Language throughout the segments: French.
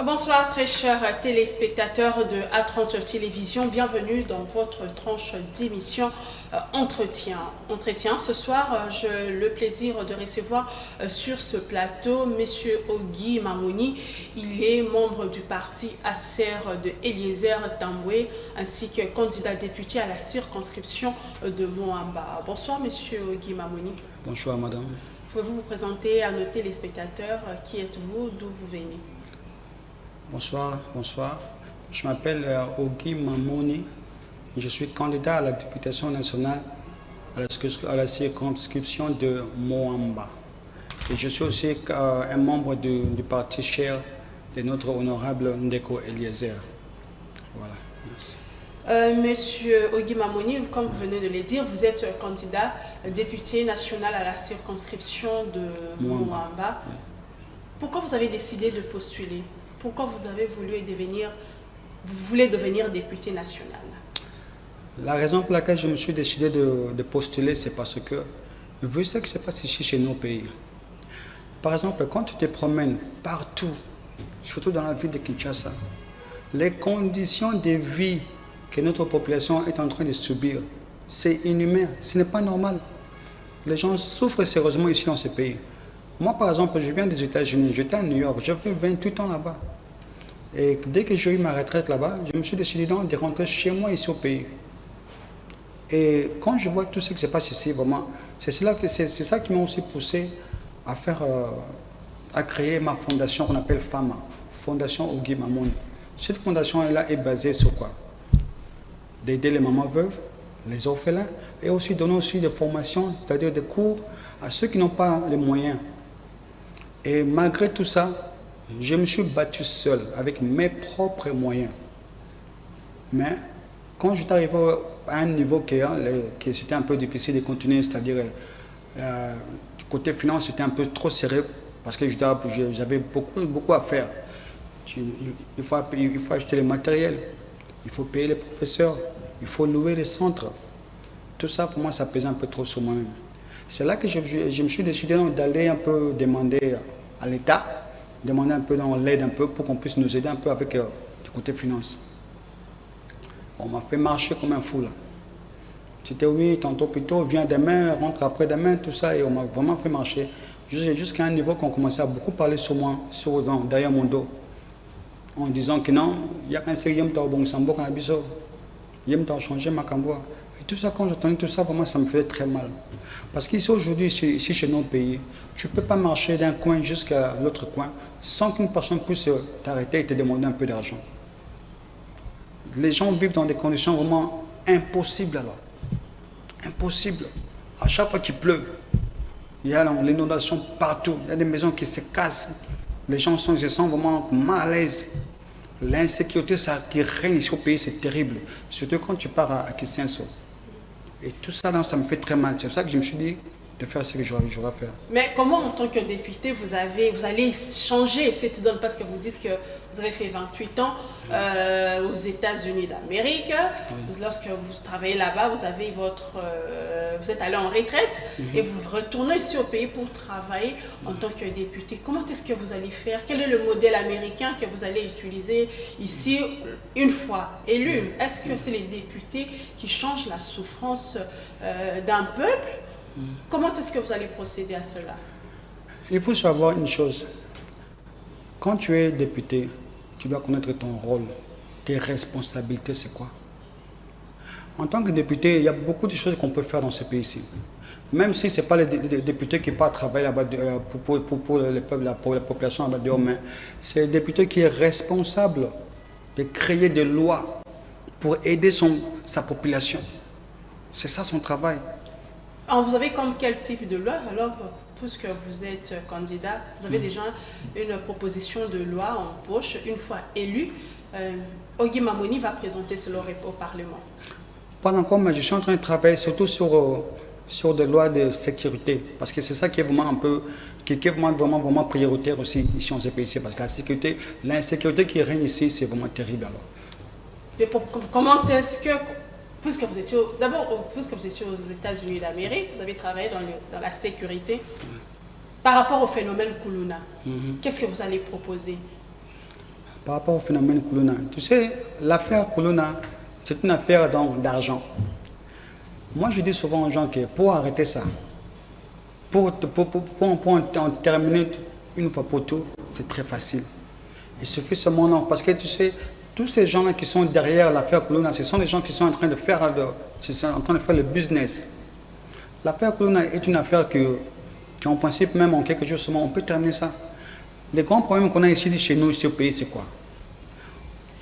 Bonsoir très chers téléspectateurs de A30 Télévision, bienvenue dans votre tranche d'émission Entretien. Ce soir, j'ai le plaisir de recevoir sur ce plateau M. Ogi Mamouni. Il est membre du parti ACER de Eliezer Tamboué ainsi que candidat député à la circonscription de Moamba. Bonsoir M. Ogi Mamouni. Bonsoir madame. Pouvez-vous vous présenter à nos téléspectateurs? Qui êtes-vous? D'où vous venez? Bonsoir. Je m'appelle Ogi Mamouni. Je suis candidat à la députation nationale à la circonscription de Moamba. Et je suis aussi un membre du parti cher de notre honorable Ndeko Eliezer. Voilà. Merci. Monsieur Ogi Mamouni, comme vous venez de le dire, vous êtes candidat député national à la circonscription de Moamba. Oui. Pourquoi vous avez décidé de postuler? Pourquoi vous voulez devenir député national? La raison pour laquelle je me suis décidé de postuler, c'est parce que, vu ce qui se passe ici chez nos pays, par exemple, quand tu te promènes partout, surtout dans la ville de Kinshasa, les conditions de vie que notre population est en train de subir, c'est inhumain, ce n'est pas normal. Les gens souffrent sérieusement ici dans ce pays. Moi, par exemple, je viens des États-Unis, j'étais à New York, j'ai fait 28 ans là-bas. Et dès que j'ai eu ma retraite là-bas, je me suis décidé de rentrer chez moi ici au pays. Et quand je vois tout ce qui se passe ici, vraiment, c'est ça qui m'a aussi poussé à créer ma fondation qu'on appelle FAMA, Fondation Ogi Mamouni. Cette fondation-là est basée sur quoi? D'aider les mamans veuves, les orphelins, et aussi donner aussi des formations, c'est-à-dire des cours à ceux qui n'ont pas les moyens. Et malgré tout ça, je me suis battu seul, avec mes propres moyens. Mais quand j'étais arrivé à un niveau qui c'était un peu difficile de continuer, c'est-à-dire du côté finance, c'était un peu trop serré, parce que j'avais beaucoup à faire. Il faut acheter le matériel, il faut payer les professeurs, il faut louer les centres. Tout ça, pour moi, ça pesait un peu trop sur moi-même. C'est là que je me suis décidé d'aller un peu demander à l'État, demander un peu l'aide pour qu'on puisse nous aider un peu avec du côté finance. On m'a fait marcher comme un fou là. C'était oui, tantôt plutôt, viens demain, rentre après-demain, tout ça, et on m'a vraiment fait marcher. Jusqu'à un niveau qu'on commençait à beaucoup parler sur moi, derrière mon dos, en disant que non, il y a qu'un seul yem t'a bon sambo quand abisso, yem t'a changé ma camboa. Et tout ça, quand j'entendais tout ça, vraiment, ça me faisait très mal. Parce qu'ici, aujourd'hui, ici chez nos pays, tu ne peux pas marcher d'un coin jusqu'à l'autre coin sans qu'une personne puisse t'arrêter et te demander un peu d'argent. Les gens vivent dans des conditions vraiment impossibles alors. Impossible. À chaque fois qu'il pleut, il y a l'inondation partout. Il y a des maisons qui se cassent. Les gens se sentent vraiment mal à l'aise. L'insécurité qui règne ici au pays, c'est terrible. Surtout quand tu pars à Kisenso. Et tout ça, ça me fait très mal. C'est pour ça que je me suis dit de faire ce que j'aurais à faire. Mais comment, en tant que député, vous allez changer cette donne? Parce que vous dites que vous avez fait 28 ans aux États-Unis d'Amérique. Oui. Lorsque vous travaillez là-bas, vous êtes allé en retraite et vous retournez ici au pays pour travailler en tant que député. Comment est-ce que vous allez faire? Quel est le modèle américain que vous allez utiliser ici une fois élu? Est-ce que c'est les députés qui changent la souffrance d'un peuple? Comment est-ce que vous allez procéder à cela? Il faut savoir une chose. Quand tu es député, tu dois connaître ton rôle, tes responsabilités, c'est quoi? En tant que député, il y a beaucoup de choses qu'on peut faire dans ce pays-ci. Même si ce n'est pas les députés qui partent travailler là-bas pour le peuple, pour la population là-bas dehors, mais c'est le député qui est responsable de créer des lois pour aider sa population. C'est ça son travail. Alors, vous avez comme quel type de loi? Alors, puisque vous êtes candidat, vous avez déjà une proposition de loi en poche. Une fois élu, Ogi Mamouni va présenter cela au Parlement. Pas encore, mais je suis en train de travailler surtout sur des lois de sécurité. Parce que c'est ça qui est vraiment vraiment prioritaire aussi ici dans ce pays. Parce que l'insécurité qui règne ici, c'est vraiment terrible alors. Comment est-ce que... Puisque vous étiez aux États-Unis d'Amérique, vous avez travaillé dans la sécurité. Par rapport au phénomène Kuluna, qu'est-ce que vous allez proposer? par rapport au phénomène Koulouna. Tu sais, l'affaire Koulouna, c'est une affaire d'argent. Moi, je dis souvent aux gens que pour arrêter ça, pour en terminer une fois pour tout, c'est très facile. Il suffit seulement non, parce que tu sais, tous ces gens-là qui sont derrière l'affaire Koulouna, ce sont des gens qui sont en train de faire, le business. L'affaire Koulouna est une affaire qui en principe, même en quelques jours seulement, on peut terminer ça. Les grands problèmes qu'on a ici chez nous, ici au pays, c'est quoi?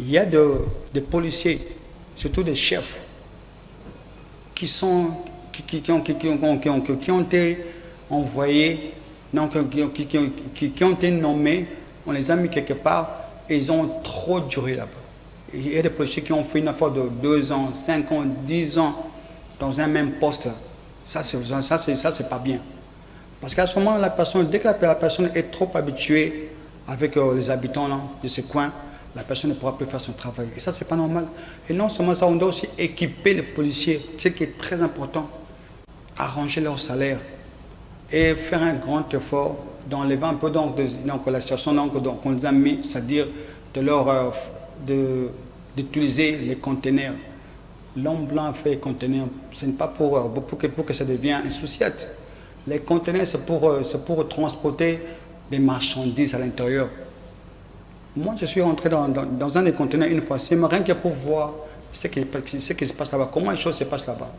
Il y a des policiers, surtout des chefs, qui ont été envoyés, donc, qui ont été nommés, on les a mis quelque part, et ils ont trop duré là-bas. Il y a des policiers qui ont fait une affaire de 2 ans, 5 ans, 10 ans dans un même poste. Ça, c'est pas bien. Parce qu'à ce moment, dès que la personne est trop habituée avec les habitants là, de ce coin, la personne ne pourra plus faire son travail. Et ça, c'est pas normal. Et non seulement ça, on doit aussi équiper les policiers, ce qui est très important, arranger leur salaire et faire un grand effort d'enlever un peu la situation qu'on nous a mis, c'est-à-dire d'utiliser les conteneurs. L'homme blanc a fait les conteneurs, ce n'est pas pour que ça devienne une souciette. Les conteneurs, c'est pour transporter des marchandises à l'intérieur. Moi, je suis rentré dans un des conteneurs une fois, c'est rien que pour voir ce qui se passe là-bas, comment les choses se passent là-bas.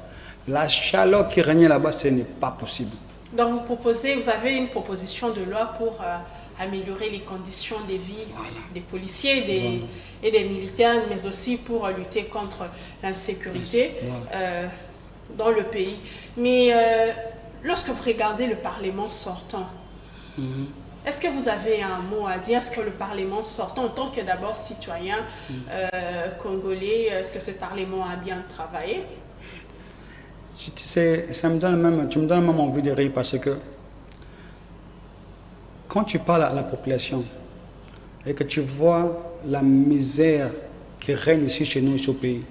La chaleur qui régnait là-bas, ce n'est pas possible. Donc vous avez une proposition de loi pour améliorer les conditions de vie des policiers et des militaires, mais aussi pour lutter contre l'insécurité dans le pays. Mais lorsque vous regardez le Parlement sortant, est-ce que vous avez un mot à dire? Est-ce que le Parlement sortant, en tant que d'abord citoyen congolais, est-ce que ce Parlement a bien travaillé? Tu sais, tu me donnes même envie de rire parce que quand tu parles à la population et que tu vois la misère qui règne ici chez nous, ici au pays,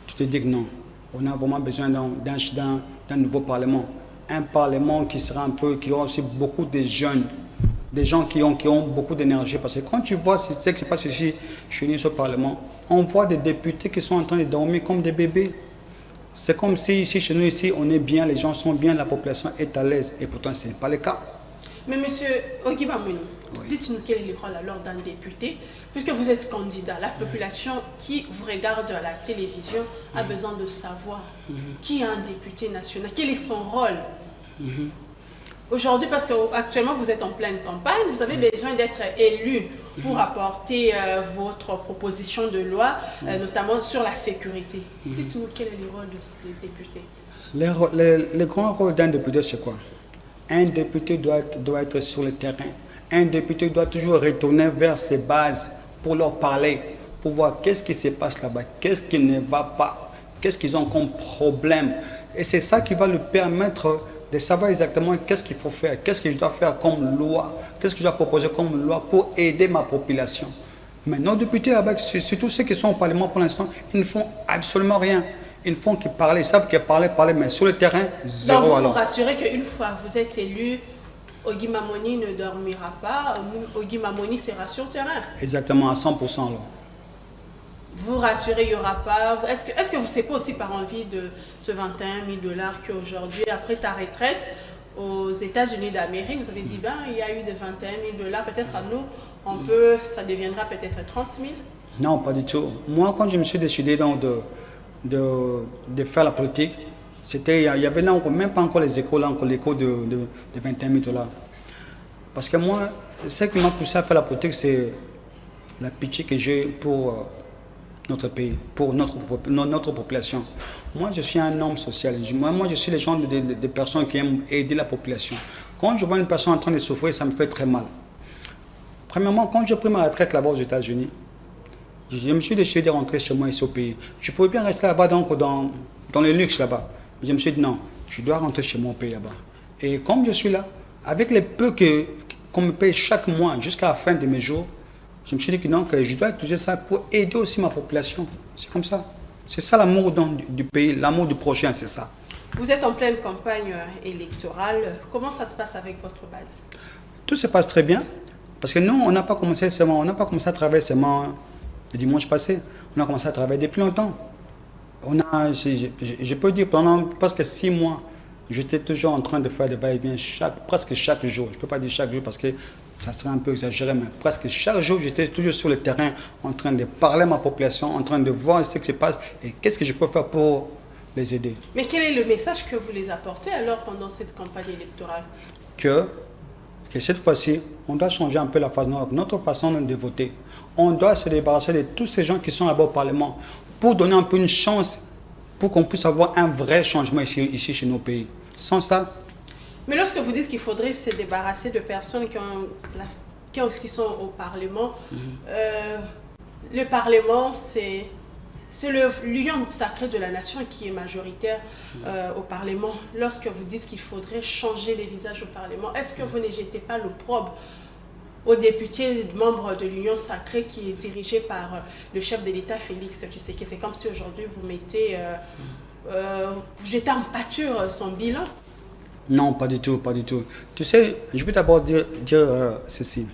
tu te dis que non, on a vraiment besoin d'un nouveau Parlement. Un Parlement qui aura aussi beaucoup de jeunes, des gens qui ont beaucoup d'énergie. Parce que quand tu vois ce qui se passe ici, chez nous, au Parlement, on voit des députés qui sont en train de dormir comme des bébés. C'est comme si ici, chez nous, ici, on est bien, les gens sont bien, la population est à l'aise. Et pourtant, ce n'est pas le cas. Mais monsieur Ogibamoni, dites-nous quel est le rôle alors d'un député, puisque vous êtes candidat. La population qui vous regarde à la télévision a besoin de savoir qui est un député national, quel est son rôle. Aujourd'hui, parce qu'actuellement vous êtes en pleine campagne, vous avez besoin d'être élu pour apporter votre proposition de loi, notamment sur la sécurité. Dites-nous quel est le rôle de ce député. Le grand rôle d'un député, c'est quoi? Un député doit être sur le terrain. Un député doit toujours retourner vers ses bases pour leur parler, pour voir qu'est-ce qui se passe là-bas, qu'est-ce qui ne va pas, qu'est-ce qu'ils ont comme problème. Et c'est ça qui va lui permettre de savoir exactement qu'est-ce qu'il faut faire, qu'est-ce que je dois faire comme loi, qu'est-ce que je dois proposer comme loi pour aider ma population. Mais nos députés là-bas, surtout ceux qui sont au Parlement pour l'instant, ils ne font absolument rien. Ils font qu'ils parlent, ils savent qu'ils parlent, mais sur le terrain, zéro. Donc vous alors. vous rassurez qu'une fois vous êtes élu, Ogibamoni ne dormira pas, Ogibamoni sera sur le terrain. Exactement, à 100% alors. Vous rassurez, il n'y aura pas... Est-ce que vous ne savez pas aussi par envie de ce 21 000 $ qu'aujourd'hui, après ta retraite, aux États-Unis d'Amérique, vous avez dit, ben, il y a eu des 21 000 $, peut-être à nous, ça deviendra peut-être 30 000? Non, pas du tout. Moi, quand je me suis décidé donc de faire la politique, il y avait même pas encore les échos, l'écho de 21 000 $. Parce que moi, ce qui m'a poussé à faire la politique, c'est la pitié que j'ai pour notre pays, pour notre population. Moi, je suis un homme social. Moi, je suis le genre de personnes qui aiment aider la population. Quand je vois une personne en train de souffrir, ça me fait très mal. Premièrement, quand j'ai pris ma retraite là-bas aux États-Unis, je me suis décidé de rentrer chez moi ici au pays. Je pouvais bien rester là-bas dans le luxe là-bas. Mais je me suis dit non, je dois rentrer chez mon pays là-bas. Et comme je suis là, avec les peu qu'on me paye chaque mois jusqu'à la fin de mes jours, je me suis dit que non, que je dois utiliser ça pour aider aussi ma population. C'est comme ça. C'est ça l'amour du pays, l'amour du prochain, c'est ça. Vous êtes en pleine campagne électorale. Comment ça se passe avec votre base? Tout se passe très bien. Parce que nous, on n'a pas commencé seulement, on n'a pas commencé à travailler seulement le dimanche passé. On a commencé à travailler depuis longtemps. Je peux dire, pendant presque 6 mois, j'étais toujours en train de faire des va-et-vient presque chaque jour. Je ne peux pas dire chaque jour parce que ça serait un peu exagéré, mais presque chaque jour, j'étais toujours sur le terrain en train de parler à ma population, en train de voir ce qui se passe et qu'est-ce que je peux faire pour les aider. Mais quel est le message que vous les apportez alors pendant cette campagne électorale? Que cette fois-ci, on doit changer un peu notre façon de voter. On doit se débarrasser de tous ces gens qui sont là-bas au Parlement pour donner un peu une chance pour qu'on puisse avoir un vrai changement ici chez nos pays. Sans ça... Mais lorsque vous dites qu'il faudrait se débarrasser de personnes qui sont au Parlement, le Parlement, c'est l'union sacrée de la nation qui est majoritaire au Parlement. Lorsque vous dites qu'il faudrait changer les visages au Parlement, est-ce que vous ne jetez pas l'opprobre aux députés membres de l'union sacrée qui est dirigée par le chef de l'État, Félix Tshisekedi? C'est comme si aujourd'hui vous mettez, vous jetez en pâture son bilan. Non, pas du tout, pas du tout. Tu sais, je vais d'abord dire ceci.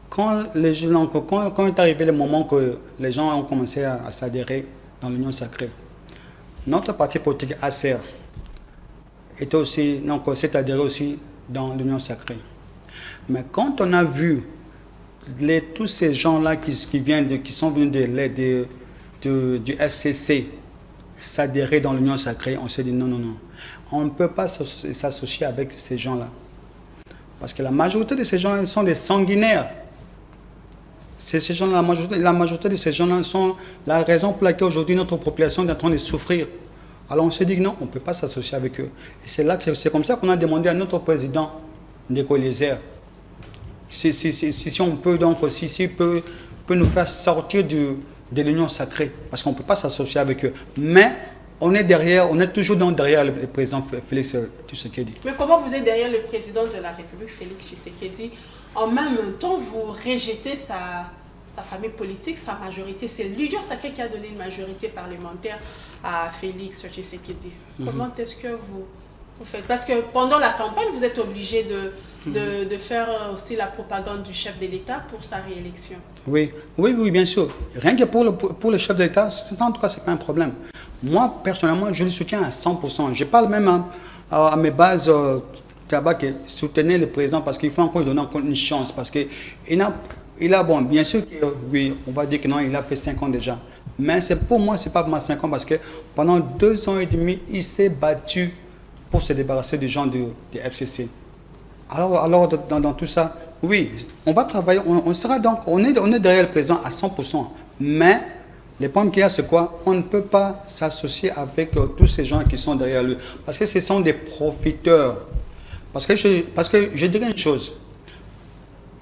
Quand est arrivé le moment que les gens ont commencé à s'adhérer dans l'Union sacrée, notre parti politique ACR s'est adhéré aussi dans l'Union sacrée. Mais quand on a vu tous ces gens-là qui sont venus du FCC s'adhérer dans l'Union sacrée, on s'est dit non, on ne peut pas s'associer avec ces gens-là. Parce que la majorité de ces gens-là sont des sanguinaires. La majorité de ces gens-là sont la raison pour laquelle aujourd'hui notre population est en train de souffrir. Alors on s'est dit non, on ne peut pas s'associer avec eux. Et c'est comme ça qu'on a demandé à notre président Ndeko Eliezer si on peut donc peut nous faire sortir de l'union sacrée, parce qu'on ne peut pas s'associer avec eux. Mais on est toujours derrière le président Félix Tshisekedi. Mais comment vous êtes derrière le président de la République, Félix Tshisekedi? En même temps, vous rejetez sa famille politique, sa majorité. C'est l'union sacrée qui a donné une majorité parlementaire à Félix Tshisekedi. Comment est-ce que vous faites? Parce que pendant la campagne, vous êtes obligé de faire aussi la propagande du chef de l'État pour sa réélection. Oui, bien sûr. Rien que pour le chef de l'État, en tout cas, ce n'est pas un problème. Moi, personnellement, je le soutiens à 100%. Je parle même à mes bases là-bas qui soutenaient le président parce qu'il faut encore lui donner encore une chance. Parce qu'il bon, bien sûr, oui, on va dire que non, il a fait 5 ans déjà. Mais pour moi, ce n'est pas 5 ans parce que pendant 2 ans et demi, il s'est battu pour se débarrasser des gens du FCC. Alors dans tout ça, oui, on va travailler, on est derrière le président à 100%. Mais le problème qu'il y a, c'est quoi? On ne peut pas s'associer avec tous ces gens qui sont derrière lui. Parce que ce sont des profiteurs. Parce que je dirais une chose.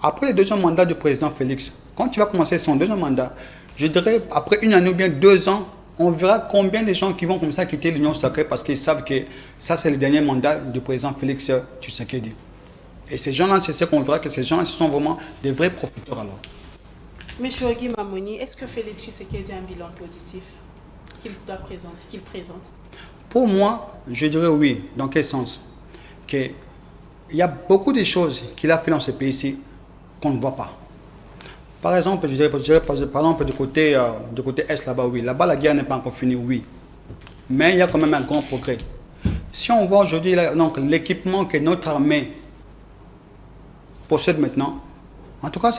Après le deuxième mandat du président Félix, quand il va commencer son deuxième mandat, je dirais après 1 année ou bien 2 ans, on verra combien de gens qui vont comme ça quitter l'Union sacrée parce qu'ils savent que ça c'est le dernier mandat du président Félix Tshisekedi. Et ces gens-là, c'est ce qu'on verra que ces gens-là sont vraiment des vrais profiteurs alors. Monsieur Guy Mamoni, est-ce que Félix Tshisekedi a un bilan positif qu'il présente? Pour moi, je dirais oui. Dans quel sens? Il y a beaucoup de choses qu'il a fait dans ce pays-ci qu'on ne voit pas. Par exemple, je dirais par exemple du côté Est là-bas, oui. Là-bas, la guerre n'est pas encore finie, oui. Mais il y a quand même un grand progrès. Si on voit aujourd'hui l'équipement que notre armée possède maintenant, en tout cas,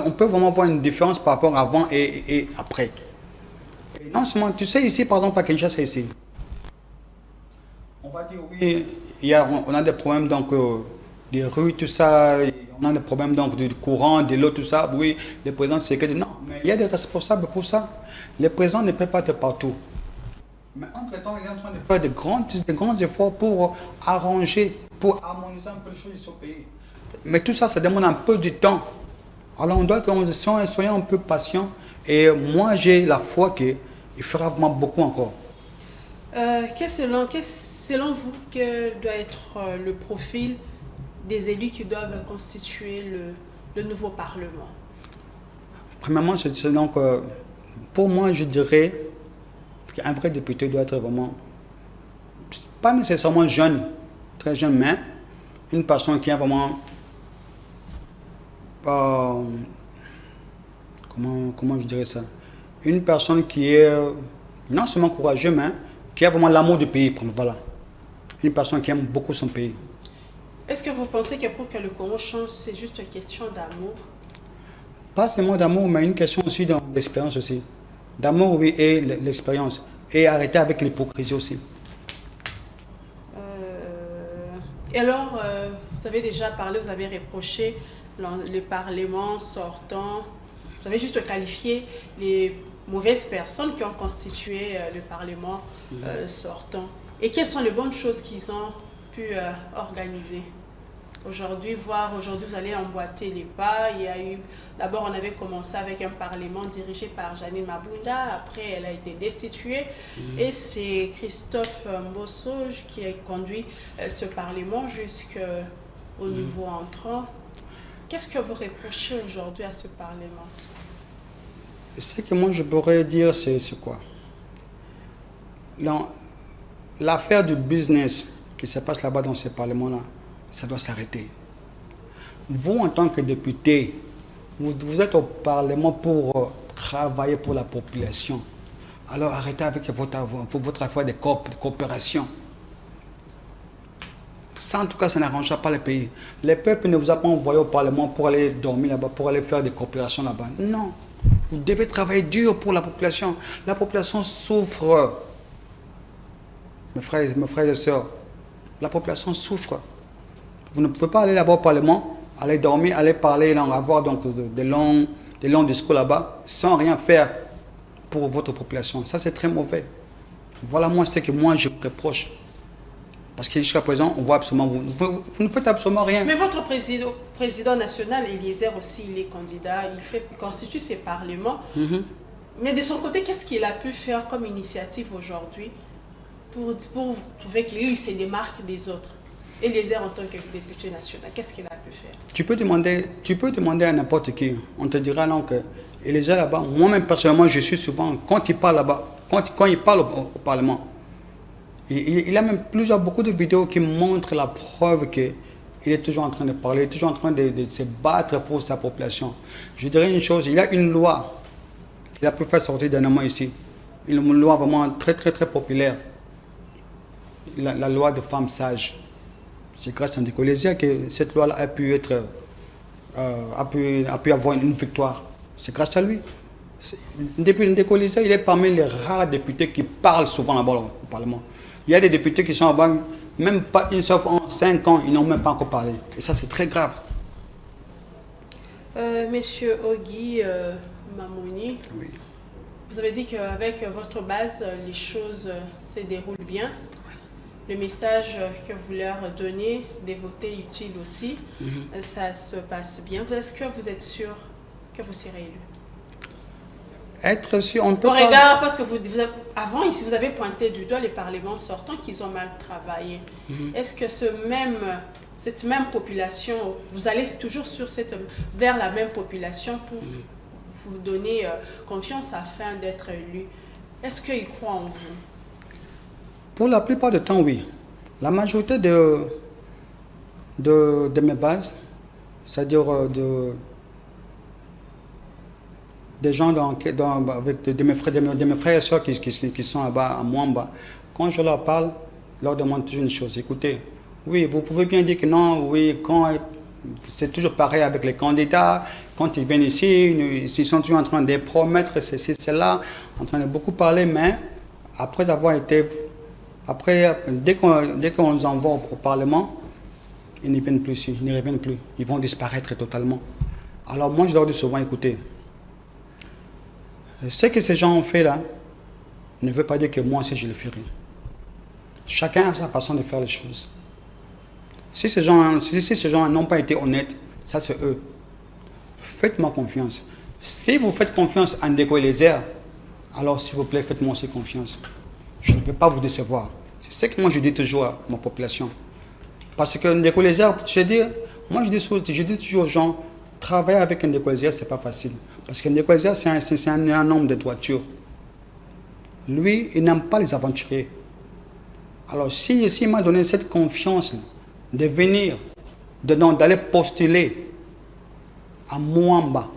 on peut vraiment voir une différence par rapport à avant et après. Et non seulement, tu sais, ici, par exemple, à Kinshasa, ici, on va dire oui, on a des problèmes des rues, tout ça, on a des problèmes du courant, de l'eau, tout ça. Oui, le président Tshisekedi dit non, mais il y a des responsables pour ça. Le président ne peut pas être partout. Mais entre-temps, il est en train de faire de grands efforts pour arranger, pour harmoniser un peu les choses ici au pays. Mais tout ça, ça demande un peu de temps. Alors on doit soyons un peu patients. Et moi, j'ai la foi qu'il fera vraiment beaucoup encore. Selon vous, quel doit être le profil des élus qui doivent constituer le nouveau Parlement? Premièrement, pour moi, je dirais qu'un vrai député doit être vraiment, pas nécessairement jeune, très jeune, mais une personne qui a vraiment euh, comment je dirais ça, une personne qui est non seulement courageuse, mais qui a vraiment l'amour du pays. Voilà. Une personne qui aime beaucoup son pays. Est-ce que vous pensez que pour que le Congo change, c'est juste une question d'amour? Pas seulement d'amour, mais une question aussi d'expérience aussi. D'amour, oui, et l'expérience. Et arrêter avec l'hypocrisie aussi. Et alors, vous avez déjà parlé, vous avez reproché le Parlement sortant, vous avez juste qualifié les mauvaises personnes qui ont constitué le Parlement sortant. Et quelles sont les bonnes choses qu'ils ont pu organiser aujourd'hui? Aujourd'hui, vous allez emboîter les pas. Il y a eu, d'abord, on avait commencé avec un Parlement dirigé par Janine Mabunda. Après, elle a été destituée. Et c'est Christophe Mbosso qui a conduit ce Parlement jusqu'au niveau entrant. Qu'est-ce que vous reprochez aujourd'hui à ce Parlement? Ce que moi je pourrais dire, c'est quoi? L'affaire du business qui se passe là-bas dans ce Parlement-là, ça doit s'arrêter. Vous, en tant que député, vous êtes au Parlement pour travailler pour la population. Alors arrêtez avec votre affaire de coopération. Ça, en tout cas, ça n'arrangera pas le pays. Le peuple ne vous a pas envoyé au Parlement pour aller dormir là-bas, pour aller faire des coopérations là-bas. Non. Vous devez travailler dur pour la population. La population souffre. Mes frères et sœurs, la population souffre. Vous ne pouvez pas aller là-bas au Parlement, aller dormir, aller parler, avoir donc des longs discours là-bas, sans rien faire pour votre population. Ça, c'est très mauvais. Voilà moi ce que moi je reproche. Parce que jusqu'à présent, on voit absolument, vous ne faites absolument rien. Mais votre président national, Eliezer aussi, il est candidat, il constitue ses parlements. Mais de son côté, qu'est-ce qu'il a pu faire comme initiative aujourd'hui pour prouver qu'il se démarque des autres? Eliezer en tant que député national, qu'est-ce qu'il a pu faire? Tu peux demander à n'importe qui. On te dira non que Eliezer là-bas, moi-même personnellement, je suis souvent, quand il parle là-bas, quand il parle au Parlement, il a même beaucoup de vidéos qui montrent la preuve qu'il est toujours en train de parler, il est toujours en train de se battre pour sa population. Je dirais une chose, il y a une loi qu'il a pu faire sortir dernièrement ici. Une loi vraiment très populaire. La loi de femmes sages. C'est grâce à Ndeko Eliezer que cette loi-là a pu avoir une victoire. C'est grâce à lui. Ndeko Eliezer, il est parmi les rares députés qui parlent souvent là-bas au Parlement. Il y a des députés qui sont là-bas, même pas une seule fois en 5 ans, ils n'ont même pas encore parlé. Et ça, c'est très grave. Monsieur Ogi Mamoni, Oui. vous avez dit qu'avec votre base, les choses se déroulent bien. Le message que vous leur donnez, des voter utile aussi, ça se passe bien. Est-ce que vous êtes sûr que vous serez élu? Être sûr, on peut Au pas... regard, parce que avant, ici, vous avez pointé du doigt les parlements sortants qu'ils ont mal travaillé. Est-ce que cette même population, vous allez toujours vers la même population pour vous donner confiance afin d'être élu? Est-ce qu'ils croient en vous? Pour la plupart du temps, oui. La majorité de mes bases, c'est-à-dire des gens avec de mes frères et sœurs qui sont là-bas à Mwamba, quand je leur parle, je leur demande toujours une chose. Écoutez, oui, vous pouvez bien dire que non, oui, c'est toujours pareil avec les candidats. Quand ils viennent ici, ils sont toujours en train de promettre ceci, cela, en train de beaucoup parler, mais après avoir été... dès qu'on les envoie au Parlement, ils ne viennent plus ici, ils ne reviennent plus. Ils vont disparaître totalement. Alors moi, je leur dis souvent, écoutez, ce que ces gens ont fait là, ne veut pas dire que moi aussi je le ferai. Chacun a sa façon de faire les choses. Si ces gens n'ont pas été honnêtes, ça c'est eux. Faites-moi confiance. Si vous faites confiance à Ndeko Eliezer, alors s'il vous plaît, faites-moi aussi confiance. Je ne vais pas vous décevoir. C'est ce que moi je dis toujours à ma population. Parce que Ndeko Eliezer, moi je dis toujours aux gens, travailler avec Ndeko Eliezer, ce n'est pas facile. Parce que Ndeko Eliezer, c'est un homme de droiture. Lui, il n'aime pas les aventuriers. Alors s'il m'a donné cette confiance de venir, d'aller postuler à Mwamba,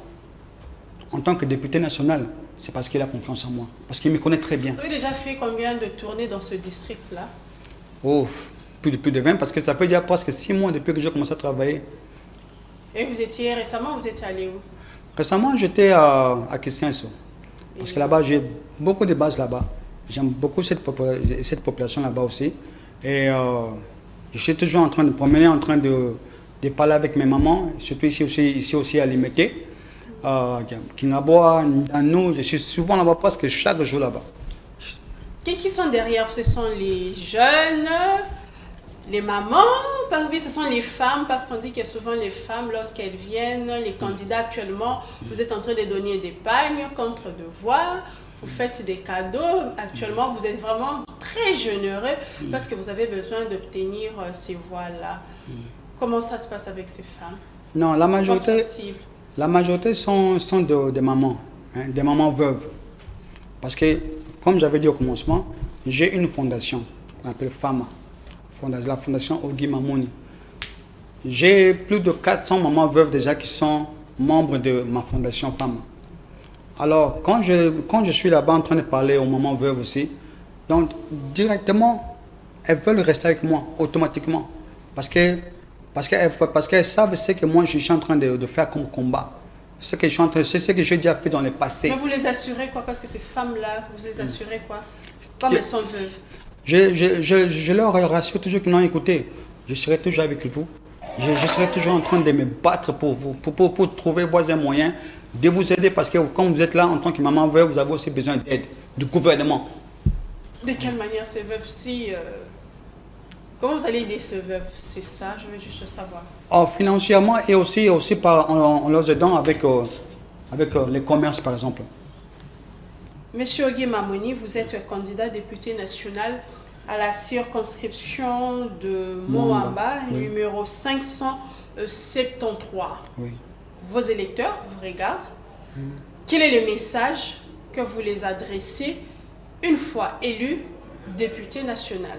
en tant que député national, c'est parce qu'il a confiance en moi. Parce qu'il me connaît très bien. Vous avez déjà fait combien de tournées dans ce district-là? Oh, plus de 20, parce que ça fait déjà presque 6 mois depuis que j'ai commencé à travailler. Et vous étiez récemment, vous étiez allé où? Récemment, j'étais à Kissenso. Parce que là-bas, j'ai beaucoup de bases là-bas. J'aime beaucoup cette population là-bas aussi. Et je suis toujours en train de promener, en train de parler avec mes mamans, surtout ici aussi à Limité. Kingaboa, Ndano, je suis souvent là-bas, presque chaque jour là-bas. Qui sont derrière vous? Ce sont les jeunes, les mamans, ce sont les femmes, parce qu'on dit que souvent les femmes, lorsqu'elles viennent, les candidats actuellement, vous êtes en train de donner des pagnes contre devoir, vous faites des cadeaux. Actuellement, vous êtes vraiment très généreux parce que vous avez besoin d'obtenir ces voix-là. Comment ça se passe avec ces femmes? Non, la majorité sont des mamans, hein, des mamans veuves. Parce que, comme j'avais dit au commencement, j'ai une fondation qu'on appelle FAMA, la fondation Ogi Mamoni. J'ai plus de 400 mamans veuves déjà qui sont membres de ma fondation FAMA. Alors, quand je suis là-bas en train de parler aux mamans veuves aussi, donc directement, elles veulent rester avec moi automatiquement. Parce qu'elles savent ce que moi je suis en train de faire comme combat. C'est ce que j'ai déjà fait dans le passé. Mais vous les assurez quoi? Parce que ces femmes-là, vous les assurez quoi? Comme elles sont veuves. Je leur rassure toujours que non, écoutez, je serai toujours avec vous. Je serai toujours en train de me battre pour vous, pour trouver voies et moyens de vous aider. Parce que quand vous êtes là en tant que maman veuve, vous avez aussi besoin d'aide du gouvernement. De quelle manière ces veuves comment vous allez aider ces veuves? C'est ça, je veux juste savoir. Financièrement et aussi en leur aidant avec les commerces, par exemple. Monsieur Ogi Mamoni, vous êtes candidat député national à la circonscription de Mwamba, oui. Numéro 573. Oui. Vos électeurs vous regardent. Quel est le message que vous les adressez une fois élu député national?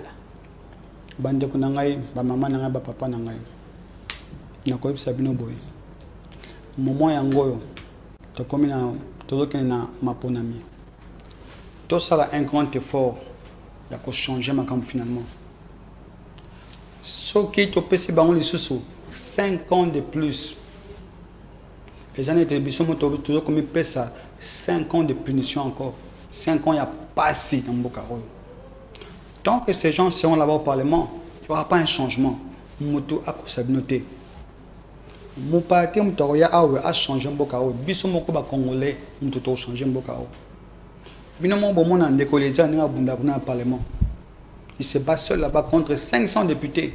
Bandeko na ngai, ba mama na ngai, ba papa na ngai. Nakoyebisa bino boye. Moment yango oyo tozokende na maponami. Tosala un grand effort ya kochanger makambo finalement. Soki topesi bango lisusu 5 ans de plus. Les années de biso moto tozokomi pesa 5 ans de punition encore. 5 ans ya pasi na mboka oyo. Tant que ces gens seront là-bas au Parlement, il n'y aura pas un changement. Moto a noté. Mon parti a changé Mboka. Biso moko ba Congolais, moto a changé Mboka. Binomo bon mon andeko les gens na bunda na Parlement. Il se bat seul là-bas contre 500 députés.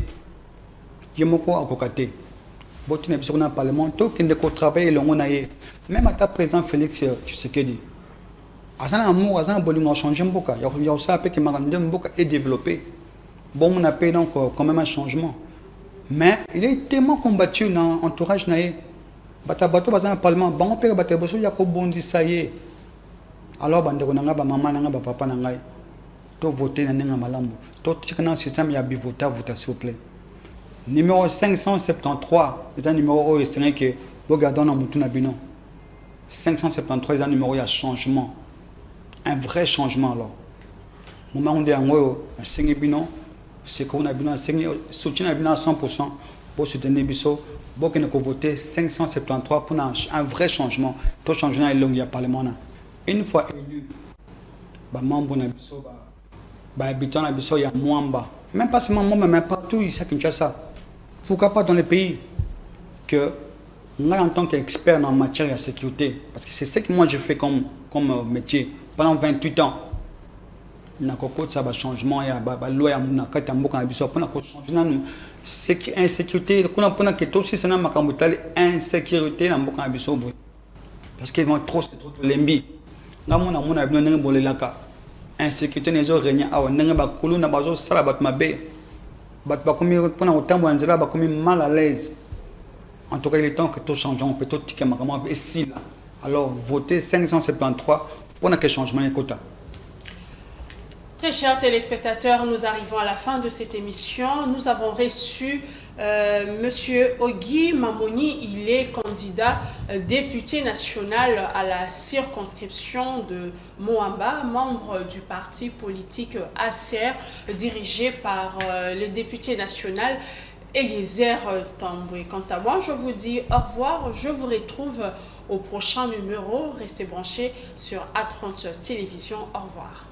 Yemoko a kokate. Botine biso na Parlement, to kende ko travailler le ngonaye. Même à ta président Félix Tshisekedi. Azana amour, azana bolingo changer Mboka. Il y a aussi un peu que Mboka est développé. Bon, on a payé donc quand même un changement. Mais il est tellement combattu dans l'entourage naïe. Batabato bazana parlement, bango père bateboso ya ko bondi ça y est. Alors bandeko nanga ba maman nanga ba papa nanga. To voter na nenga malambo. To tikana système ya bivota vota s'il vous plaît. Numéro 573, c'est un numéro c'est que regardons na mutu na bino. 573 c'est un numéro ya changement. Un vrai changement alors. Moment on dit en gros, c'est qu'on a besoin de soutien à 100% pour soutenir Bisso. Pour que nous voter 573 pour un vrai changement. Tout changement est long, il y a Parlement. Une fois élu, membre de Bisso, habitant de Bisso, il y a Mwamba. Même pas seulement moi, mais partout ici à Kinshasa. Pourquoi pas dans les pays que moi, en tant qu'expert en matière de sécurité, parce que c'est ce que moi je fais comme métier pendant 28 ans. Il y a un changement, il y a une loi qui a changé. C'est insécurité. Il y a une insécurité dans le pays. Parce qu'ils vont trop se trouver lembi. Dans mon amour, il y a une insécurité. Il y a une mal à l'aise. En tout cas, il est temps que tout change. On peut tout tirer. Alors, votez 573 pour que le changement est quota. Très chers téléspectateurs, nous arrivons à la fin de cette émission. Nous avons reçu Monsieur Ogi Mamoni. Il est candidat député national à la circonscription de Moamba, membre du parti politique ACR, dirigé par le député national Eliezer Tamboué. Quant à moi, je vous dis au revoir. Je vous retrouve au prochain numéro. Restez branchés sur A30 Télévision. Au revoir.